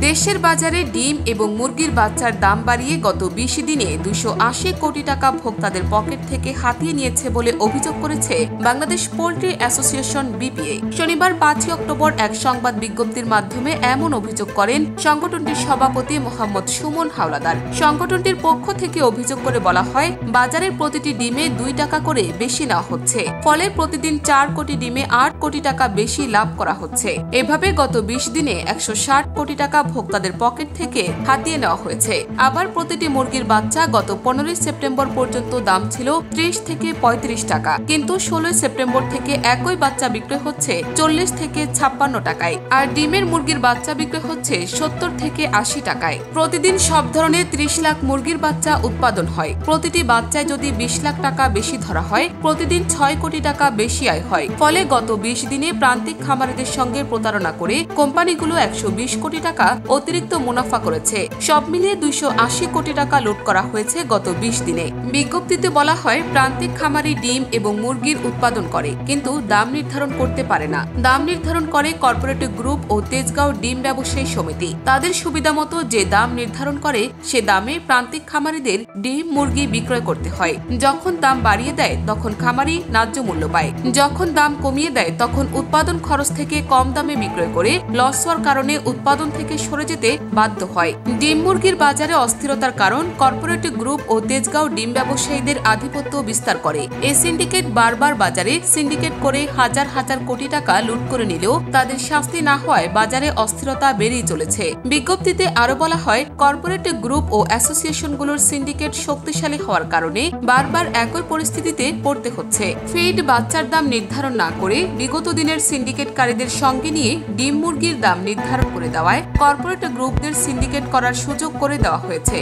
দেশের বাজারে ডিম এবং মুরগির বাচ্চার দাম বাড়িয়ে গত ২০ দিনে ২৮০ কোটি টাকা ভোক্তাদের পকেট থেকে হাতিয়ে নিয়েছে বলে অভিযোগ করেছে বাংলাদেশ পোল্ট্রি অ্যাসোসিয়েশন বিপিএ। শনিবার ৫ অক্টোবর এক সংবাদ বিজ্ঞপ্তির মাধ্যমে এমন অভিযোগ করেন সংগঠনটির সভাপতি মোহাম্মদ সুমন হাওলাদার। সংগঠনটির পক্ষ থেকে অভিযোগ করে বলা হয়, বাজারের প্রতিটি ডিমে ২ টাকা করে বেশি নেওয়া হচ্ছে, ফলে প্রতিদিন ৪ কোটি ডিমে ৮ কোটি টাকা বেশি লাভ করা হচ্ছে। এভাবে গত ২০ দিনে ১৬০ কোটি টাকা ভোক্তাদের পকেট থেকে হাতিয়ে নেওয়া হয়েছে। আবার প্রতিটি মুরগির বাচ্চা গত ১৫ সেপ্টেম্বর পর্যন্ত দাম ছিল ৩০ থেকে ৩৫ টাকা, কিন্তু ১৬ সেপ্টেম্বর থেকে একই বাচ্চা বিক্রয় হচ্ছে ৪০ থেকে ৫৬ টাকায়, আর ডিমের মুরগির বাচ্চা বিক্রয় হচ্ছে ৭০ থেকে ৮০ টাকায়। প্রতিদিন সব ধরনের ৩০ লাখ মুরগির বাচ্চা উৎপাদন হয়। প্রতিটি বাচ্চায় যদি ২০ লাখ টাকা বেশি ধরা হয়, প্রতিদিন ৬ কোটি টাকা বেশি আয় হয়। ফলে গত ২০ দিনে প্রান্তিক খামারিদের সঙ্গে প্রতারণা করে কোম্পানিগুলো ১২০ কোটি টাকা অতিরিক্ত মুনাফা করেছে। সব মিলিয়ে ২৮০ কোটি টাকা লুট করা হয়েছে গত ২০ দিনে। বিজ্ঞপ্তিতে বলা হয়, প্রান্তিক খামারি ডিম এবং মুরগির উৎপাদন করে, কিন্তু দাম নির্ধারণ করতে পারে না। দাম নির্ধারণ করে কর্পোরেট গ্রুপ ও তেজগাঁও ডিম ব্যবসায়ী সমিতি। তাদের সুবিধা মতো যে দাম নির্ধারণ করে সে দামে প্রান্তিক খামারিদের ডিম মুরগি বিক্রয় করতে হয়। যখন দাম বাড়িয়ে দেয় তখন খামারি ন্যায্য মূল্য পায়, যখন দাম কমিয়ে দেয় তখন উৎপাদন খরচ থেকে কম দামে বিক্রয় করে লস হওয়ার কারণে উৎপাদন থেকে সরে যেতে বাধ্য হয়। ডিম মুরগির বাজারে অস্থিরতার কারণ কর্পোরেট গ্রুপ ও তেজগাঁও ডিম ব্যবসায়ীদের আধিপত্য বিস্তার করে। এই সিন্ডিকেট বারবার বাজারে সিন্ডিকেট করে হাজার হাজার কোটি টাকা লুট করে নিলেও তাদের শাস্তি না হওয়ায় বাজারে অস্থিরতা বেড়েই চলেছে। বিজ্ঞপ্তিতে আরো বলা হয়, কর্পোরেট গ্রুপ ও অ্যাসোসিয়েশনগুলোর সিন্ডিকেট শক্তিশালী হওয়ার কারণে বারবার একই পরিস্থিতিতে পড়তে হচ্ছে। ফিড বাচ্চার দাম নির্ধারণ না করে বিগত দিনের সিন্ডিকেটকারীদের সঙ্গে নিয়ে ডিম মুরগির দাম নির্ধারণ করে দেওয়ায় কর্পোরেট গ্রুপদের সিন্ডিকেট করার সুযোগ করে দেওয়া হয়েছে,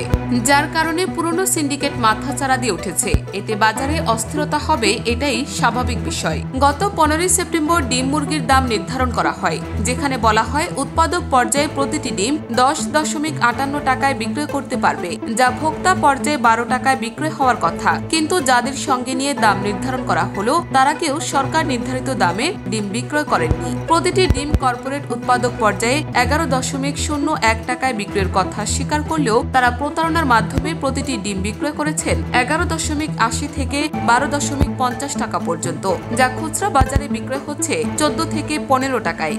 যার কারণে পুরনো সিন্ডিকেট মাথাচাড়া দিয়ে উঠেছে। এতে বাজারে অস্থিরতা হবে, এটাই স্বাভাবিক বিষয়। গত ১৫ সেপ্টেম্বর ডিম মুরগির দাম নির্ধারণ করা হয়, যেখানে বলা হয় উৎপাদক পর্যায়ে প্রতিটি ডিম ১০.৫৮ টাকায় বিক্রয় করতে পারবে, যা ভোক্তা পর্যায়ে ১২ টাকায় বিক্রয় হওয়ার কথা। কিন্তু যাদের সঙ্গে নিয়ে দাম নির্ধারণ করা হলো, তারা কেউ সরকার নির্ধারিত দামে ডিম বিক্রয় করেননি। প্রতিটি ডিম কর্পোরেট উৎপাদক পর্যায়ে ১১.০১ টাকায় বিক্রয়ের কথা স্বীকার করলেও তারা প্রতারণার মাধ্যমে প্রতিটি ডিম বিক্রয় করেছেন ১১.৮০ থেকে ১২.৫০ টাকা পর্যন্ত, যা খুচরা বাজারে বিক্রয় হচ্ছে ১৪ থেকে ১৫ টাকায়।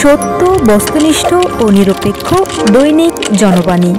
সত্য, বস্তুনিষ্ঠ ও নিরপেক্ষ দৈনিক জনবাণী।